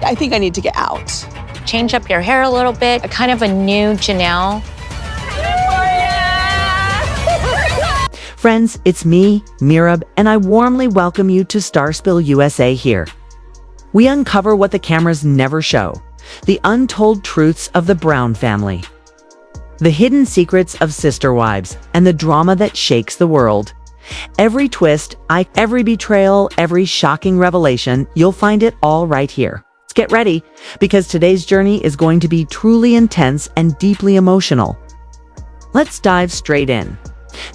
I think I need to get out. Change up your hair a little bit, a kind of a new Janelle. Friends, it's me, Meerab, and I warmly welcome you to Starspill USA here. We uncover what the cameras never show, the untold truths of the Brown family, the hidden secrets of sister wives, and the drama that shakes the world. Every twist, every betrayal, every shocking revelation, you'll find it all right here. Let's get ready, because today's journey is going to be truly intense and deeply emotional. Let's dive straight in.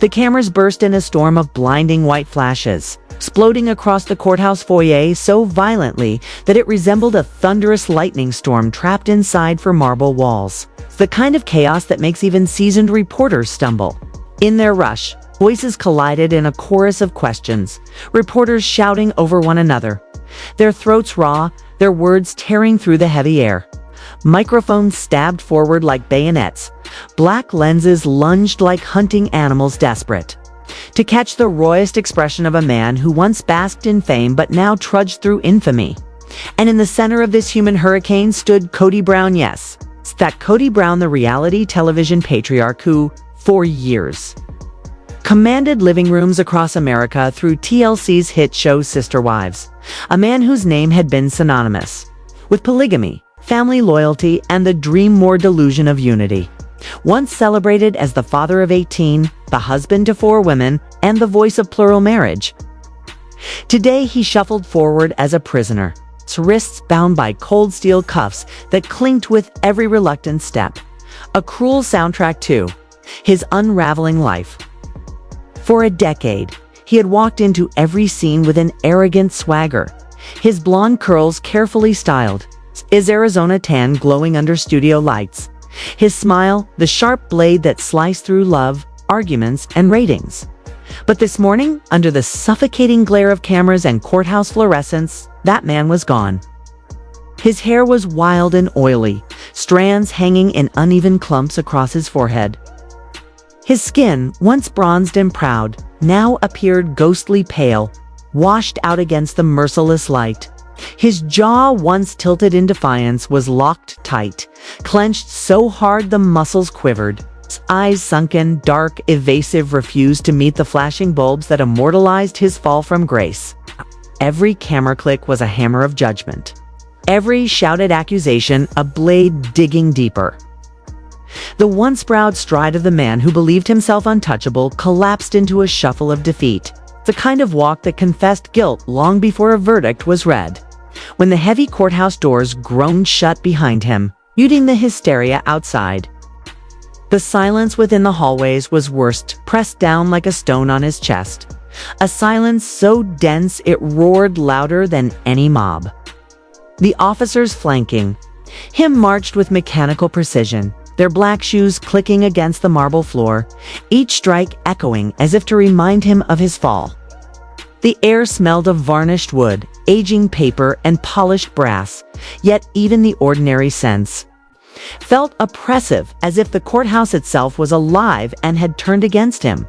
The cameras burst in a storm of blinding white flashes, exploding across the courthouse foyer so violently that it resembled a thunderous lightning storm trapped inside four marble walls. It's the kind of chaos that makes even seasoned reporters stumble. In their rush, voices collided in a chorus of questions, reporters shouting over one another, their throats raw, their words tearing through the heavy air. Microphones stabbed forward like bayonets. Black lenses lunged like hunting animals desperate to catch the rawest expression of a man who once basked in fame but now trudged through infamy. And in the center of this human hurricane stood Kody Brown. Yes, it's that Kody Brown, the reality television patriarch who, for years, commanded living rooms across America through TLC's hit show Sister Wives. A man whose name had been synonymous with polygamy, family loyalty, and the dream-more delusion of unity. Once celebrated as the father of 18, the husband to 4 women, and the voice of plural marriage. Today he shuffled forward as a prisoner, his wrists bound by cold steel cuffs that clinked with every reluctant step. A cruel soundtrack to his unraveling life. For a decade, he had walked into every scene with an arrogant swagger, his blonde curls carefully styled, his Arizona tan glowing under studio lights, his smile, the sharp blade that sliced through love, arguments, and ratings. But this morning, under the suffocating glare of cameras and courthouse fluorescence, that man was gone. His hair was wild and oily, strands hanging in uneven clumps across his forehead. His skin, once bronzed and proud, now appeared ghostly pale, washed out against the merciless light. His jaw, once tilted in defiance, was locked tight, clenched so hard the muscles quivered. His eyes sunken, dark, evasive, refused to meet the flashing bulbs that immortalized his fall from grace. Every camera click was a hammer of judgment. Every shouted accusation, a blade digging deeper. The once proud stride of the man who believed himself untouchable collapsed into a shuffle of defeat, the kind of walk that confessed guilt long before a verdict was read. When the heavy courthouse doors groaned shut behind him, muting the hysteria outside, the silence within the hallways was worst, pressed down like a stone on his chest. A silence so dense it roared louder than any mob. The officers flanking him marched with mechanical precision, their black shoes clicking against the marble floor, each strike echoing as if to remind him of his fall. The air smelled of varnished wood, aging paper, and polished brass, yet even the ordinary scents felt oppressive, as if the courthouse itself was alive and had turned against him.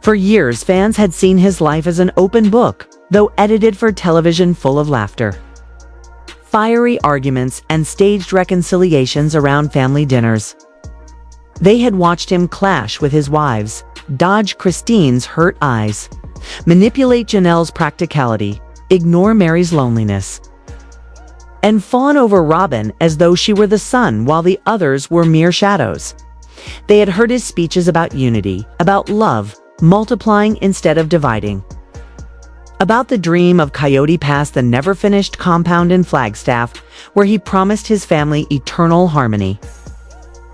For years, fans had seen his life as an open book, though edited for television full of laughter, fiery arguments, and staged reconciliations around family dinners. They had watched him clash with his wives, dodge Christine's hurt eyes, manipulate Janelle's practicality, ignore Mary's loneliness, and fawn over Robyn as though she were the sun while the others were mere shadows. They had heard his speeches about unity, about love, multiplying instead of dividing, about the dream of Coyote Pass, the never-finished compound in Flagstaff, where he promised his family eternal harmony.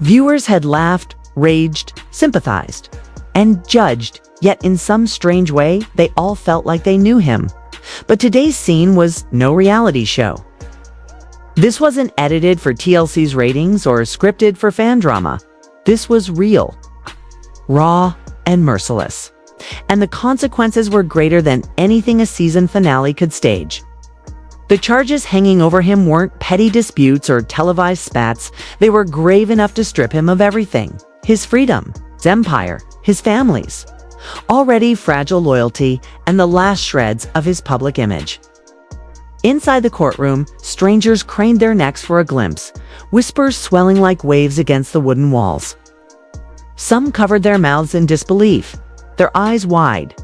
Viewers had laughed, raged, sympathized, and judged, yet in some strange way, they all felt like they knew him. But today's scene was no reality show. This wasn't edited for TLC's ratings or scripted for fan drama. This was real, raw, and merciless. And the consequences were greater than anything a season finale could stage. The charges hanging over him weren't petty disputes or televised spats. They were grave enough to strip him of everything: his freedom, his empire, his family's already fragile loyalty, and the last shreds of his public image. Inside the courtroom, strangers craned their necks for a glimpse, whispers swelling like waves against the wooden walls. Some covered their mouths in disbelief, their eyes wide.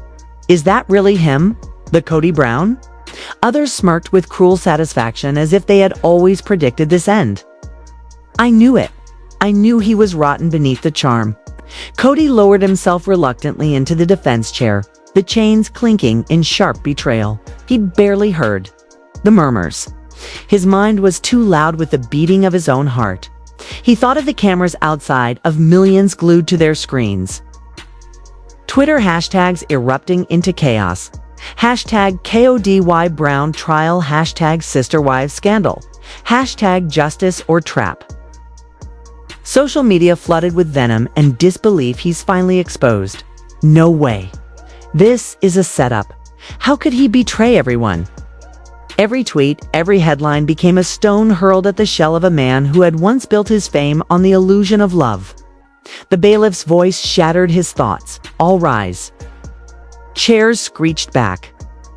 Is that really him? The Kody Brown? Others smirked with cruel satisfaction as if they had always predicted this end. I knew it. I knew he was rotten beneath the charm. Kody lowered himself reluctantly into the defense chair, the chains clinking in sharp betrayal. He'd barely heard the murmurs. His mind was too loud with the beating of his own heart. He thought of the cameras outside, of millions glued to their screens. Twitter hashtags erupting into chaos. Hashtag Kody Brown trial, hashtag sister wives scandal, hashtag justice or trap. Social media flooded with venom and disbelief. He's finally exposed. No way. This is a setup. How could he betray everyone? Every tweet, every headline became a stone hurled at the shell of a man who had once built his fame on the illusion of love. The bailiff's voice shattered his thoughts. All rise. Chairs screeched back.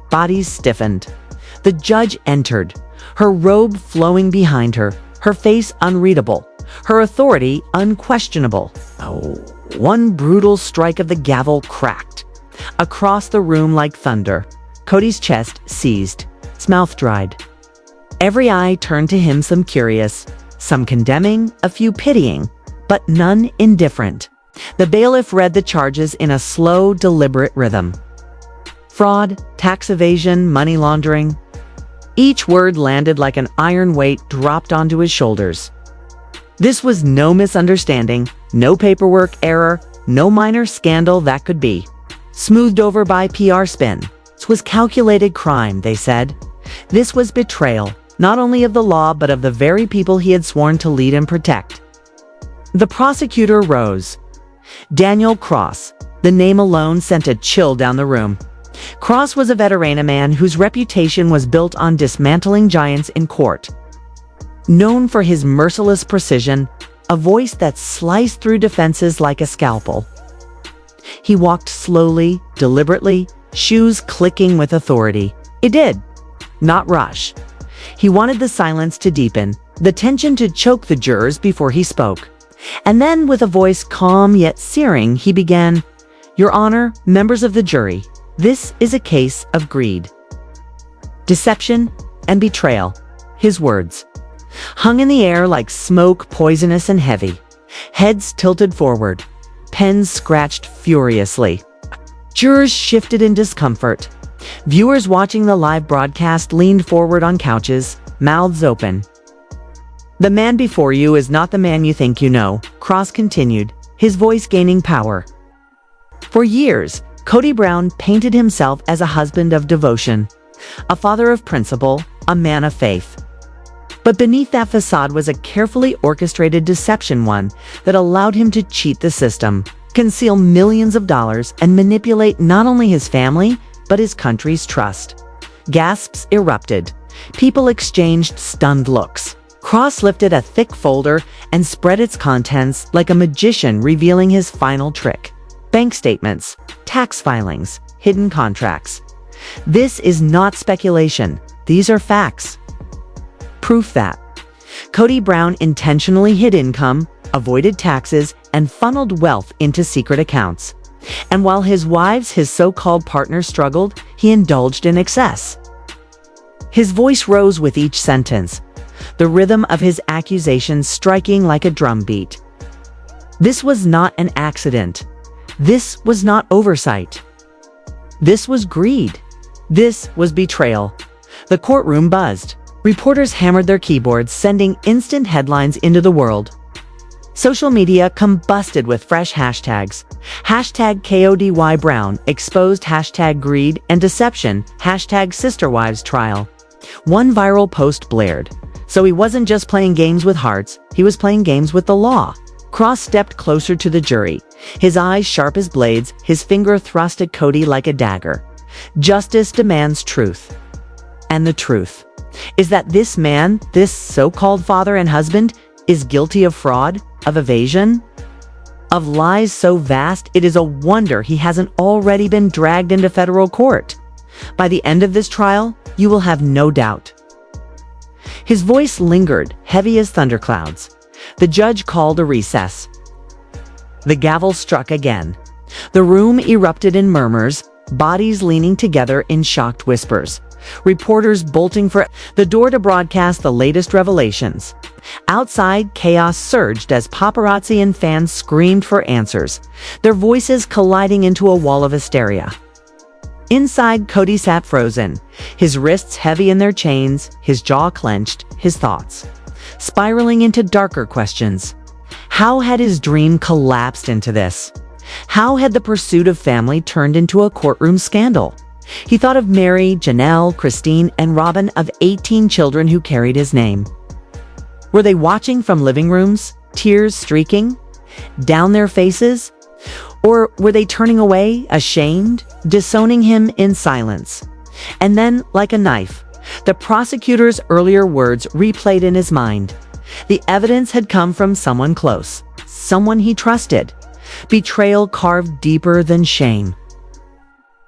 Bodies stiffened. The judge entered, her robe flowing behind her, her face unreadable, her authority unquestionable. One brutal strike of the gavel cracked. Across the room like thunder, Kody's chest seized, his mouth dried. Every eye turned to him, some curious, some condemning, a few pitying, but none indifferent. The bailiff read the charges in a slow, deliberate rhythm. Fraud, tax evasion, money laundering. Each word landed like an iron weight dropped onto his shoulders. This was no misunderstanding, no paperwork error, no minor scandal that could be smoothed over by PR spin. This was calculated crime, they said. This was betrayal, not only of the law but of the very people he had sworn to lead and protect. The prosecutor rose. Daniel Cross. The name alone sent a chill down the room. Cross was a veteran, a man whose reputation was built on dismantling giants in court. Known for his merciless precision, a voice that sliced through defenses like a scalpel. He walked slowly, deliberately, shoes clicking with authority. It did not rush. He wanted the silence to deepen, the tension to choke the jurors before he spoke. And then, with a voice calm yet searing, he began, "Your Honor, members of the jury, this is a case of greed, deception, and betrayal." His words hung in the air like smoke, poisonous and heavy. Heads tilted forward, pens scratched furiously. Jurors shifted in discomfort. Viewers watching the live broadcast leaned forward on couches, mouths open. "The man before you is not the man you think you know," Cross continued, his voice gaining power. For years, Kody Brown painted himself as a husband of devotion, a father of principle, a man of faith. But beneath that facade was a carefully orchestrated deception, one that allowed him to cheat the system, conceal millions of dollars, and manipulate not only his family, but his country's trust. Gasps erupted. People exchanged stunned looks. Cross lifted a thick folder and spread its contents like a magician revealing his final trick. Bank statements, tax filings, hidden contracts. This is not speculation. These are facts. Proof that Kody Brown intentionally hid income, avoided taxes, and funneled wealth into secret accounts. And while his wives, his so-called partners, struggled, he indulged in excess. His voice rose with each sentence, the rhythm of his accusations striking like a drumbeat. This was not an accident. This was not oversight. This was greed. This was betrayal. The courtroom buzzed. Reporters hammered their keyboards, sending instant headlines into the world. Social media combusted with fresh hashtags. Hashtag Kody Brown, exposed, hashtag greed and deception, hashtag sister wives trial. One viral post blared. So he wasn't just playing games with hearts, he was playing games with the law. Cross stepped closer to the jury, his eyes sharp as blades, his finger thrust at Kody like a dagger. Justice demands truth. And the truth is that this man, this so-called father and husband, is guilty of fraud, of evasion, of lies so vast it is a wonder he hasn't already been dragged into federal court. By the end of this trial, you will have no doubt. His voice lingered, heavy as thunderclouds. The judge called a recess. The gavel struck again. The room erupted in murmurs, bodies leaning together in shocked whispers. Reporters bolting for the door to broadcast the latest revelations. Outside, chaos surged as paparazzi and fans screamed for answers, their voices colliding into a wall of hysteria. Inside, Kody sat frozen, his wrists heavy in their chains, his jaw clenched, his thoughts spiraling into darker questions. How had his dream collapsed into this? How had the pursuit of family turned into a courtroom scandal? He thought of Mary, Janelle, Christine, and Robyn, of 18 children who carried his name. Were they watching from living rooms, tears streaking down their faces? Or were they turning away, ashamed, disowning him in silence? And then, like a knife, the prosecutor's earlier words replayed in his mind. The evidence had come from someone close, someone he trusted. Betrayal carved deeper than shame.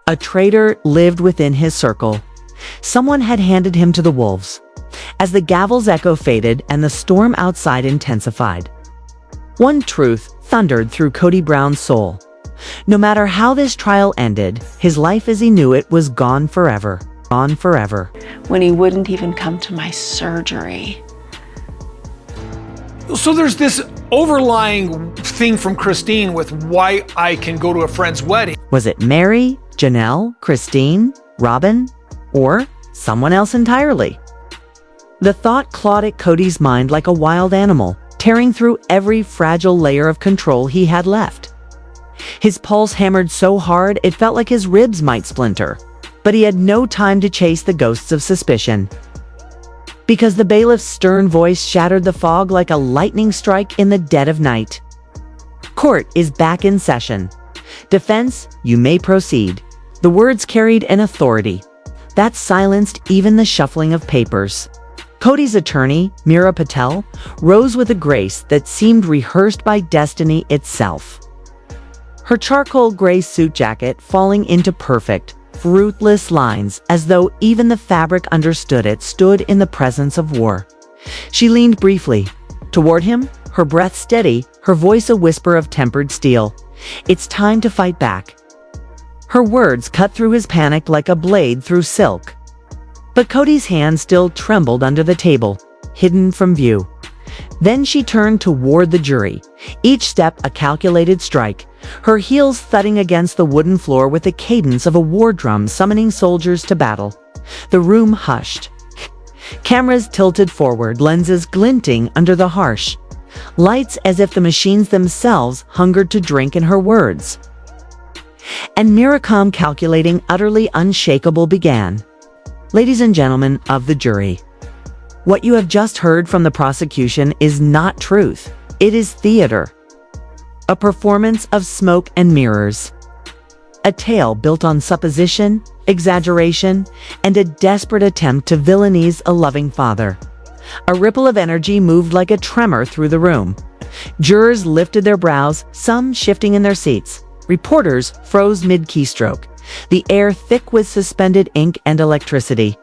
A traitor lived within his circle. Someone had handed him to the wolves. As the gavel's echo faded and the storm outside intensified, one truth thundered through Kody Brown's soul. No matter how this trial ended, his life as he knew it was gone forever. Gone forever. When he wouldn't even come to my surgery. So there's this overlying thing from Christine with why I can go to a friend's wedding. Was it Mary, Janelle, Christine, Robyn, or someone else entirely? The thought clawed at Kody's mind like a wild animal, tearing through every fragile layer of control he had left. His pulse hammered so hard it felt like his ribs might splinter, but he had no time to chase the ghosts of suspicion. Because the bailiff's stern voice shattered the fog like a lightning strike in the dead of night. Court is back in session. Defense, you may proceed. The words carried an authority that silenced even the shuffling of papers. Kody's attorney, Meerab, rose with a grace that seemed rehearsed by destiny itself. Her charcoal gray suit jacket falling into perfect, fruitless lines as though even the fabric understood it stood in the presence of war. She leaned briefly toward him, her breath steady, her voice a whisper of tempered steel. It's time to fight back. Her words cut through his panic like a blade through silk. But Kody's hand still trembled under the table, hidden from view. Then she turned toward the jury, each step a calculated strike, her heels thudding against the wooden floor with the cadence of a war drum summoning soldiers to battle. The room hushed. Cameras tilted forward, lenses glinting under the harsh lights as if the machines themselves hungered to drink in her words. And Meerab, calculating, utterly unshakable, began. Ladies and gentlemen of the jury, what you have just heard from the prosecution is not truth. It is theater. A performance of smoke and mirrors. A tale built on supposition, exaggeration, and a desperate attempt to villainize a loving father. A ripple of energy moved like a tremor through the room. Jurors lifted their brows, some shifting in their seats. Reporters froze mid-keystroke, the air thick with suspended ink and electricity.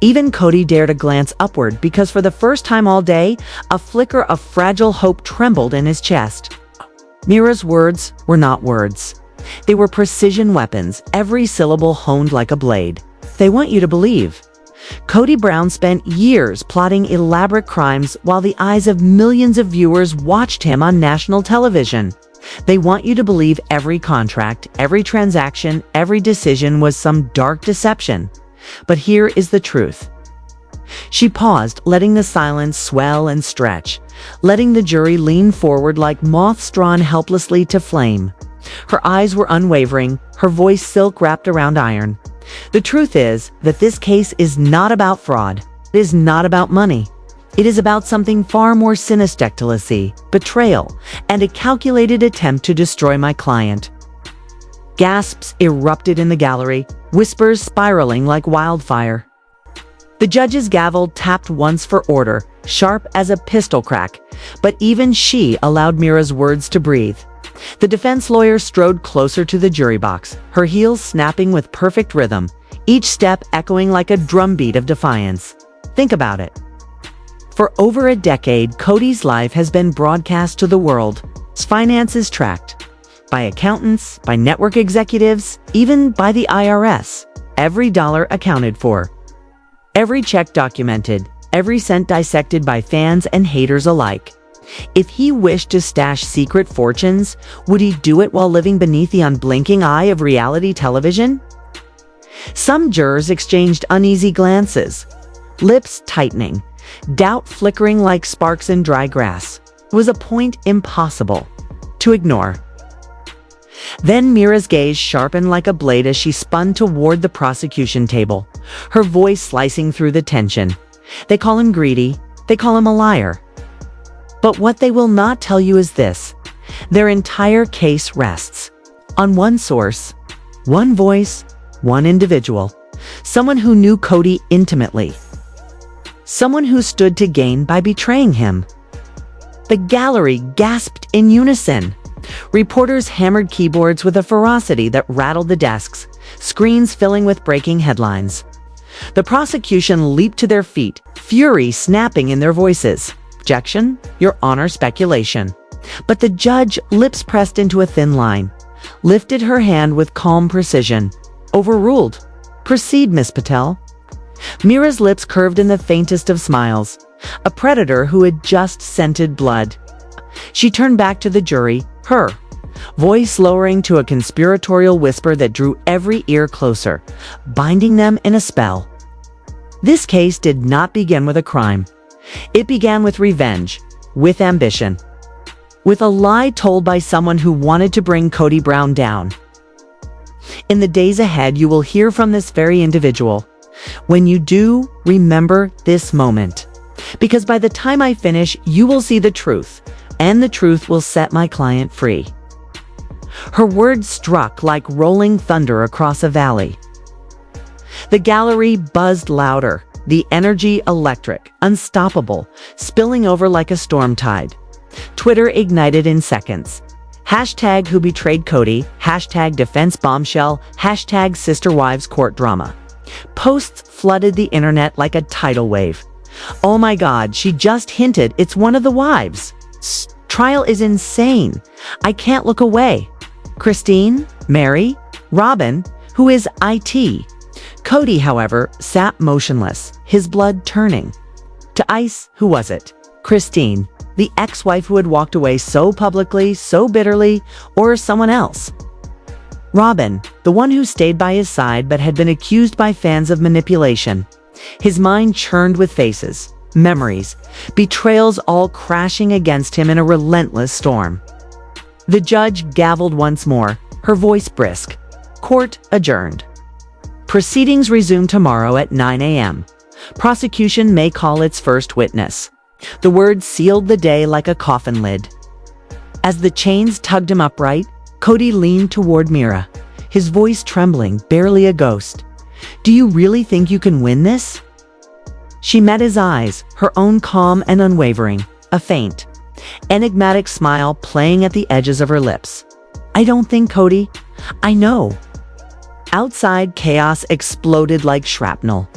Even Kody dared a glance upward because for the first time all day, a flicker of fragile hope trembled in his chest. Meerab's words were not words. They were precision weapons, every syllable honed like a blade. They want you to believe. Kody Brown spent years plotting elaborate crimes while the eyes of millions of viewers watched him on national television. They want you to believe every contract, every transaction, every decision was some dark deception. But here is the truth. She paused, letting the silence swell and stretch, letting the jury lean forward like moths drawn helplessly to flame. Her eyes were unwavering, her voice silk wrapped around iron. The truth is that this case is not about fraud. It is not about money. It is about something far more sinister: betrayal, and a calculated attempt to destroy my client. Gasps erupted in the gallery, whispers spiraling like wildfire. The judge's gavel tapped once for order, sharp as a pistol crack, but even she allowed Meerab's words to breathe. The defense lawyer strode closer to the jury box, her heels snapping with perfect rhythm, each step echoing like a drumbeat of defiance. Think about it. For over a decade, Kody's life has been broadcast to the world, his finances tracked by accountants, by network executives, even by the IRS. Every dollar accounted for, every check documented, every cent dissected by fans and haters alike. If he wished to stash secret fortunes, would he do it while living beneath the unblinking eye of reality television? Some jurors exchanged uneasy glances, lips tightening, doubt flickering like sparks in dry grass. It was a point impossible to ignore. Then Meerab's gaze sharpened like a blade as she spun toward the prosecution table, her voice slicing through the tension. They call him greedy, they call him a liar. But what they will not tell you is this: their entire case rests on one source, one voice, one individual, someone who knew Kody intimately, someone who stood to gain by betraying him. The gallery gasped in unison. Reporters hammered keyboards with a ferocity that rattled the desks, screens filling with breaking headlines. The prosecution leaped to their feet, fury snapping in their voices. Objection, Your Honor, speculation. But the judge, lips pressed into a thin line, lifted her hand with calm precision. Overruled. Proceed, Miss Patel. Meerab's lips curved in the faintest of smiles. A predator who had just scented blood. She turned back to the jury, her voice lowering to a conspiratorial whisper that drew every ear closer, binding them in a spell. This case did not begin with a crime. It began with revenge, with ambition, with a lie told by someone who wanted to bring Kody Brown down. In the days ahead, you will hear from this very individual. When you do, remember this moment. Because by the time I finish, you will see the truth, and the truth will set my client free. Her words struck like rolling thunder across a valley. The gallery buzzed louder, the energy electric, unstoppable, spilling over like a storm tide. Twitter ignited in seconds. Hashtag who betrayed Kody, hashtag defense bombshell, hashtag sister wives court drama. Posts flooded the internet like a tidal wave. Oh my God, she just hinted it's one of the wives. Trial is insane. I can't look away. Christine, Mary, Robyn, who is IT. Kody, however, sat motionless, his blood turning. To ice, who was it? Christine, the ex-wife who had walked away so publicly, so bitterly, or someone else? Robyn, the one who stayed by his side but had been accused by fans of manipulation. His mind churned with faces, memories, betrayals all crashing against him in a relentless storm. The judge gavelled once more, her voice brisk. Court adjourned. Proceedings resume tomorrow at 9 a.m. Prosecution may call its first witness. The words sealed the day like a coffin lid. As the chains tugged him upright, Kody leaned toward Meerab, his voice trembling, barely a ghost. Do you really think you can win this? She met his eyes, her own calm and unwavering, a faint, enigmatic smile playing at the edges of her lips. I don't think, Kody. I know. Outside, chaos exploded like shrapnel.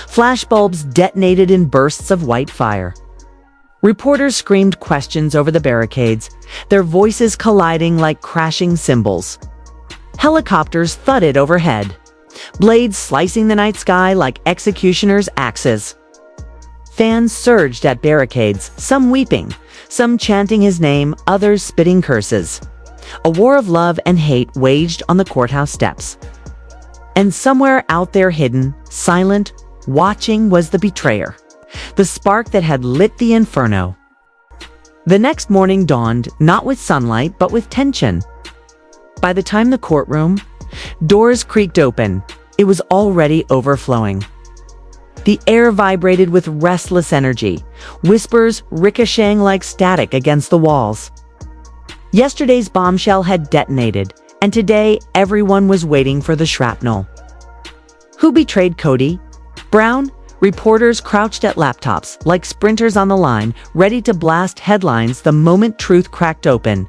Flashbulbs detonated in bursts of white fire. Reporters screamed questions over the barricades, their voices colliding like crashing cymbals. Helicopters thudded overhead, blades slicing the night sky like executioners' axes. Fans surged at barricades, some weeping, some chanting his name, others spitting curses. A war of love and hate waged on the courthouse steps. And somewhere out there hidden, silent, watching was the betrayer, the spark that had lit the inferno. The next morning dawned, not with sunlight, but with tension. By the time the courtroom, doors creaked open, it was already overflowing. The air vibrated with restless energy, whispers ricocheting like static against the walls. Yesterday's bombshell had detonated, and today everyone was waiting for the shrapnel. Who betrayed Kody? Brown? Reporters crouched at laptops, like sprinters on the line, ready to blast headlines the moment truth cracked open.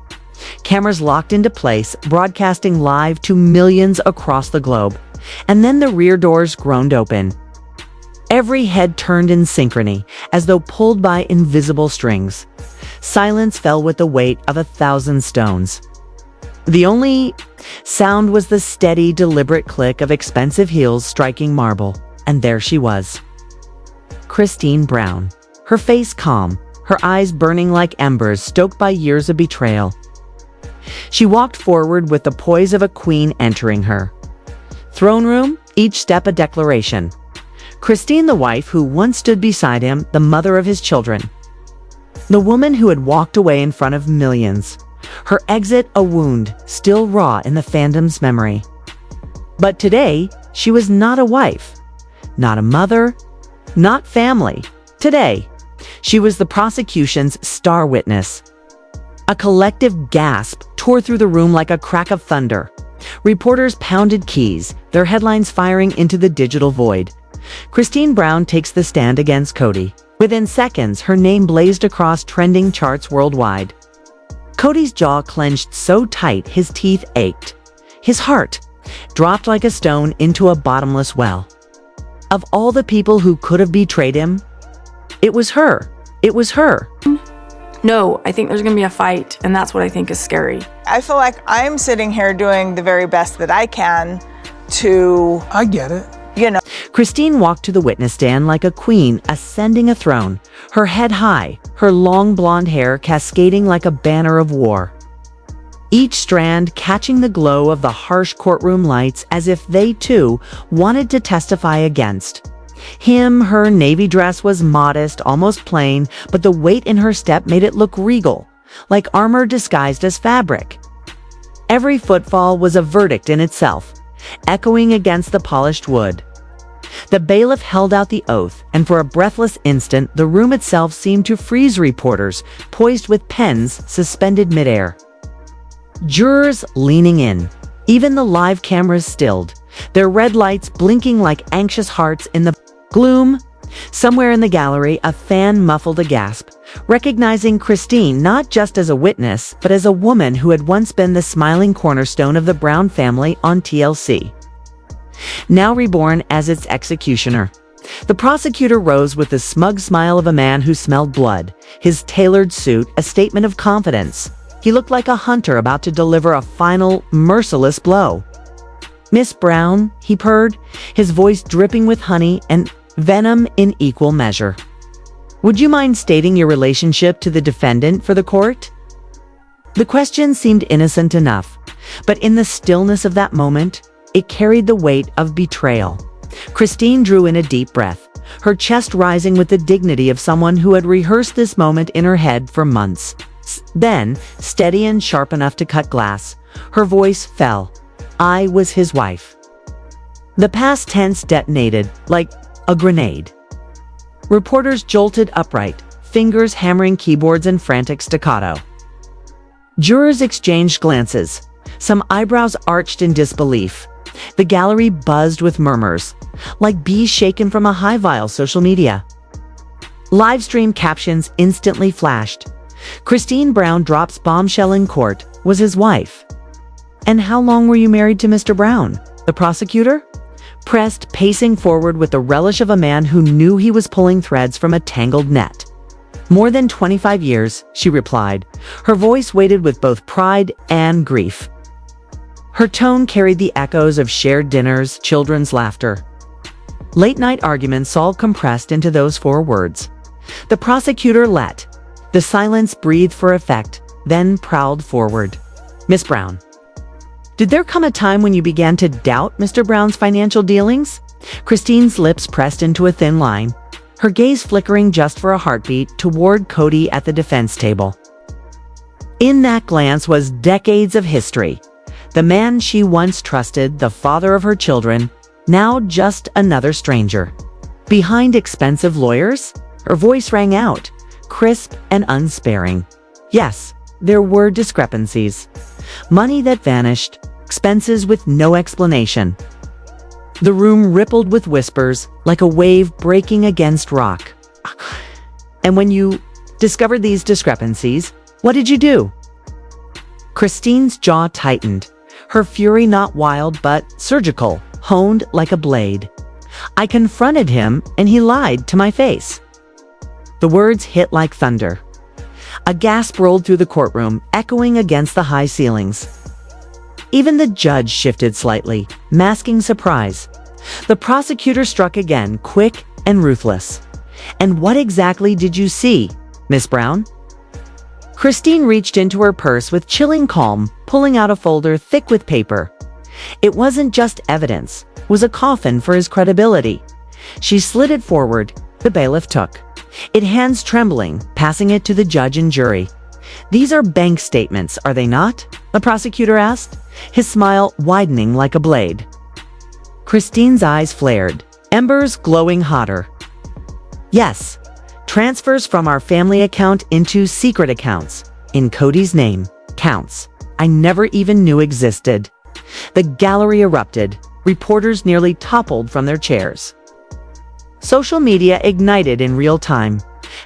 Cameras locked into place, broadcasting live to millions across the globe. And then the rear doors groaned open. Every head turned in synchrony, as though pulled by invisible strings. Silence fell with the weight of 1,000 stones. The only sound was the steady, deliberate click of expensive heels striking marble. And there she was. Kody Brown. Her face calm, her eyes burning like embers stoked by years of betrayal. She walked forward with the poise of a queen entering her throne room, each step a declaration. Kody, the wife who once stood beside him, the mother of his children. The woman who had walked away in front of millions. Her exit a wound, still raw in the fandom's memory. But today, she was not a wife, not a mother, not family. Today, she was the prosecution's star witness. A collective gasp tore through the room like a crack of thunder. Reporters pounded keys, their headlines firing into the digital void. Kody Brown takes the stand against Kody. Within seconds, her name blazed across trending charts worldwide. Kody's jaw clenched so tight his teeth ached. His heart dropped like a stone into a bottomless well. Of all the people who could have betrayed him, it was her. It was her. No, I think there's gonna be a fight, and that's what I think is scary. I feel like I'm sitting here doing the very best that I can to, I get it. Kody walked to the witness stand like a queen ascending a throne, her head high, her long blonde hair cascading like a banner of war. Each strand catching the glow of the harsh courtroom lights as if they too wanted to testify against him. Her navy dress was modest, almost plain, but the weight in her step made it look regal, like armor disguised as fabric. Every footfall was a verdict in itself, echoing against the polished wood. The bailiff held out the oath, and for a breathless instant, the room itself seemed to freeze. Reporters, poised with pens suspended midair. Jurors leaning in, even the live cameras stilled, their red lights blinking like anxious hearts in the gloom. Somewhere in the gallery, a fan muffled a gasp, recognizing Kody not just as a witness, but as a woman who had once been the smiling cornerstone of the Brown family on TLC. Now reborn as its executioner. The prosecutor rose with the smug smile of a man who smelled blood, his tailored suit a statement of confidence. He looked like a hunter about to deliver a final, merciless blow. "Miss Brown," he purred, his voice dripping with honey and venom in equal measure. "Would you mind stating your relationship to the defendant for the court?" The question seemed innocent enough, but in the stillness of that moment, it carried the weight of betrayal. Kody drew in a deep breath, her chest rising with the dignity of someone who had rehearsed this moment in her head for months. Then, steady and sharp enough to cut glass, her voice fell. "I was his wife." The past tense detonated like a grenade. Reporters jolted upright, fingers hammering keyboards in frantic staccato. Jurors exchanged glances, some eyebrows arched in disbelief. The gallery buzzed with murmurs, like bees shaken from a high-vile social media. Live-stream captions instantly flashed. Kody Brown drops bombshell in court, was his wife. "And how long were you married to Mr. Brown?" The prosecutor pressed, pacing forward with the relish of a man who knew he was pulling threads from a tangled net. "More than 25 years, she replied, her voice weighted with both pride and grief. Her tone carried the echoes of shared dinners, children's laughter. Late-night arguments all compressed into those 4 words. The prosecutor let the silence breathe for effect, then prowled forward. "Miss Brown, did there come a time when you began to doubt Mr. Brown's financial dealings?" Kody's lips pressed into a thin line, her gaze flickering just for a heartbeat toward Kody at the defense table. In that glance was decades of history. The man she once trusted, the father of her children, now just another stranger. Behind expensive lawyers, her voice rang out, crisp and unsparing. Yes, there were discrepancies. Money that vanished, expenses with no explanation. The room rippled with whispers, like a wave breaking against rock. "And when you discovered these discrepancies, what did you do?" Christine's jaw tightened, her fury not wild but surgical, honed like a blade. I confronted him and he lied to my face. The words hit like thunder. A gasp rolled through the courtroom, echoing against the high ceilings. Even the judge shifted slightly, masking surprise. The prosecutor struck again, quick and ruthless. "And what exactly did you see, Miss Brown?" Christine reached into her purse with chilling calm, pulling out a folder thick with paper. It wasn't just evidence, it was a coffin for his credibility. She slid it forward. The bailiff took it, hands trembling, passing it to the judge and jury. "These are bank statements, are they not?" the prosecutor asked, his smile widening like a blade. Christine's eyes flared, embers glowing hotter. "Yes, transfers from our family account into secret accounts, in Kody's name, counts I never even knew existed." The gallery erupted. Reporters nearly toppled from their chairs. Social media ignited in real time.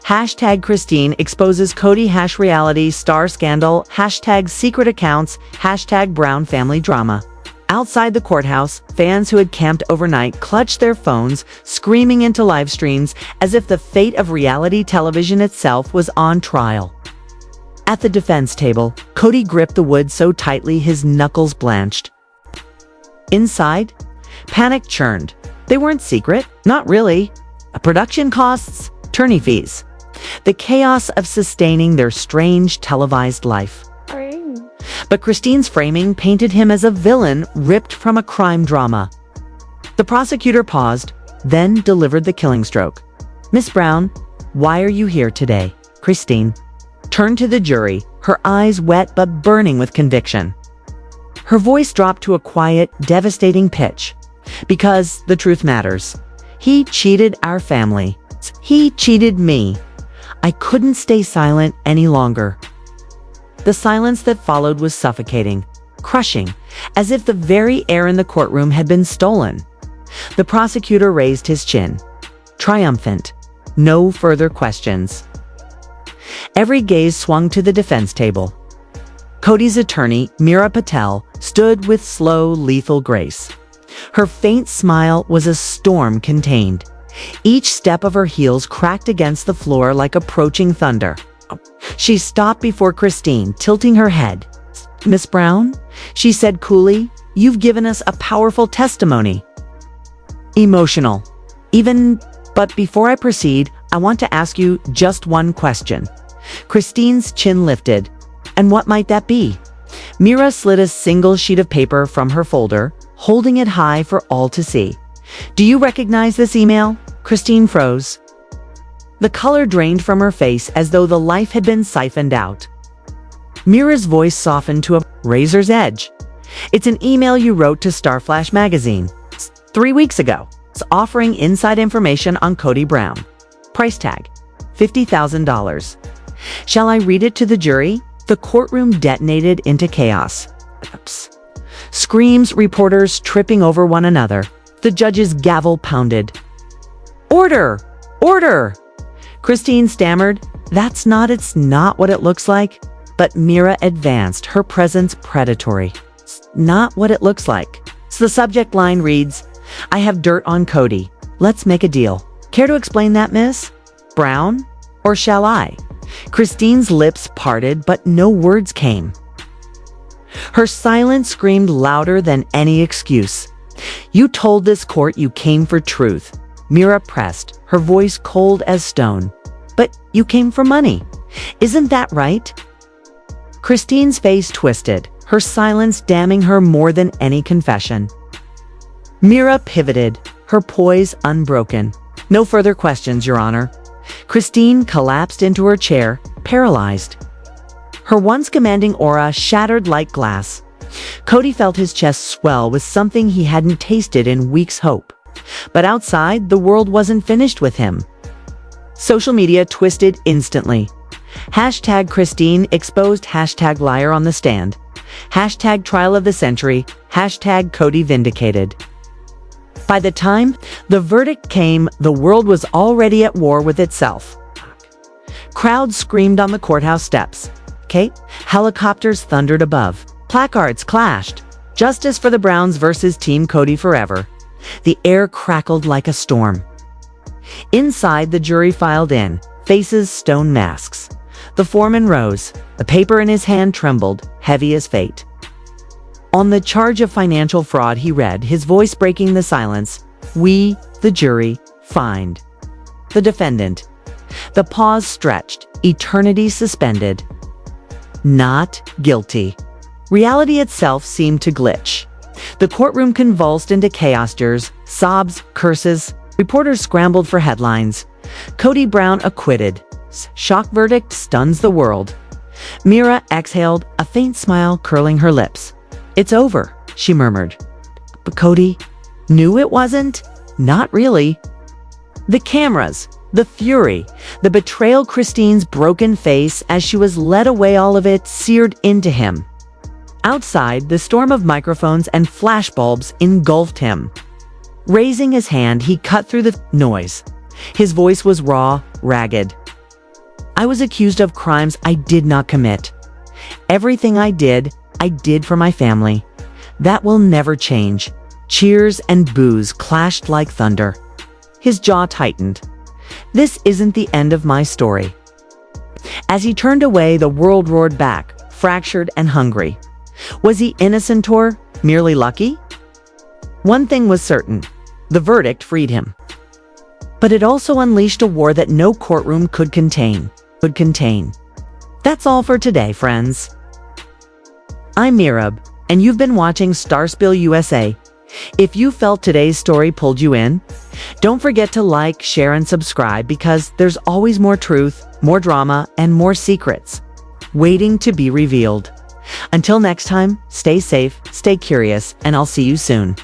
Hashtag Christine exposes Kody, #reality star scandal, hashtag secret accounts, hashtag Brown family drama. Outside the courthouse, fans who had camped overnight clutched their phones, screaming into live streams as if the fate of reality television itself was on trial. At the defense table, Kody gripped the wood so tightly his knuckles blanched. Inside, panic churned. They weren't secret, not really. Production costs, attorney fees. The chaos of sustaining their strange televised life. But Christine's framing painted him as a villain ripped from a crime drama. The prosecutor paused, then delivered the killing stroke. "Miss Brown, why are you here today?" Christine turned to the jury, her eyes wet but burning with conviction. Her voice dropped to a quiet, devastating pitch. "Because the truth matters. He cheated our family. He cheated me. I couldn't stay silent any longer." The silence that followed was suffocating, crushing, as if the very air in the courtroom had been stolen. The prosecutor raised his chin, triumphant. No further questions. Every gaze swung to the defense table. Kody's attorney, Meerab, stood with slow, lethal grace. Her faint smile was a storm contained. Each step of her heels cracked against the floor like approaching thunder. She stopped before Christine, tilting her head. "Miss Brown," she said coolly, "you've given us a powerful testimony." Emotional. But before I proceed, I want to ask you just one question. Christine's chin lifted. "And what might that be?" Meerab slid a single sheet of paper from her folder, holding it high for all to see. "Do you recognize this email?" Christine froze. The color drained from her face as though the life had been siphoned out. Meerab's voice softened to a razor's edge. "It's an email you wrote to Starflash magazine 3 weeks ago. It's offering inside information on Kody Brown. Price tag, $50,000. Shall I read it to the jury?" The courtroom detonated into chaos. Screams, reporters tripping over one another. The judge's gavel pounded. "Order! Order!" Christine stammered, It's not what it looks like." But Meerab advanced, her presence predatory. "It's not what it looks like." So the subject line reads, "I have dirt on Kody. Let's make a deal. Care to explain that, Miss Brown? Or shall I?" Christine's lips parted, but no words came. Her silence screamed louder than any excuse. "You told this court you came for truth." Meerab pressed, her voice cold as stone. "But you came for money. Isn't that right?" Christine's face twisted, her silence damning her more than any confession. Meerab pivoted, her poise unbroken. "No further questions, Your Honor." Christine collapsed into her chair, paralyzed. Her once commanding aura shattered like glass. Kody felt his chest swell with something he hadn't tasted in weeks' hope. But outside, the world wasn't finished with him. Social media twisted instantly. Hashtag Christine exposed, hashtag liar on the stand. Hashtag trial of the century, hashtag Kody vindicated. By the time the verdict came, the world was already at war with itself. Crowds screamed on the courthouse steps. Kate, helicopters thundered above. Placards clashed. Justice for the Browns versus Team Kody forever. The air crackled like a storm. Inside, the jury filed in, faces stone masks. The foreman rose. The paper in his hand trembled, heavy as fate. On the charge of financial fraud, he read, his voice breaking the silence, "We, the jury, find." The defendant. The pause stretched, eternity suspended. Not guilty. Reality itself seemed to glitch. The courtroom convulsed into chaos, jeers, sobs, curses. Reporters scrambled for headlines. Kody Brown acquitted. Shock verdict stuns the world. Meerab exhaled, a faint smile curling her lips. "It's over," she murmured. But Kody knew it wasn't. Not really. The cameras, the fury, the betrayal, Christine's broken face as she was led away, all of it seared into him. Outside, the storm of microphones and flashbulbs engulfed him. Raising his hand, he cut through the noise. His voice was raw, ragged. "I was accused of crimes I did not commit. Everything I did for my family. That will never change." Cheers and boos clashed like thunder. His jaw tightened. "This isn't the end of my story." As he turned away, the world roared back, fractured and hungry. Was he innocent or merely lucky? One thing was certain. The verdict freed him. But it also unleashed a war that no courtroom could contain. That's all for today, friends. I'm Meerab, and you've been watching Starspill USA. If you felt today's story pulled you in, don't forget to like, share, and subscribe, because there's always more truth, more drama, and more secrets waiting to be revealed. Until next time, stay safe, stay curious, and I'll see you soon.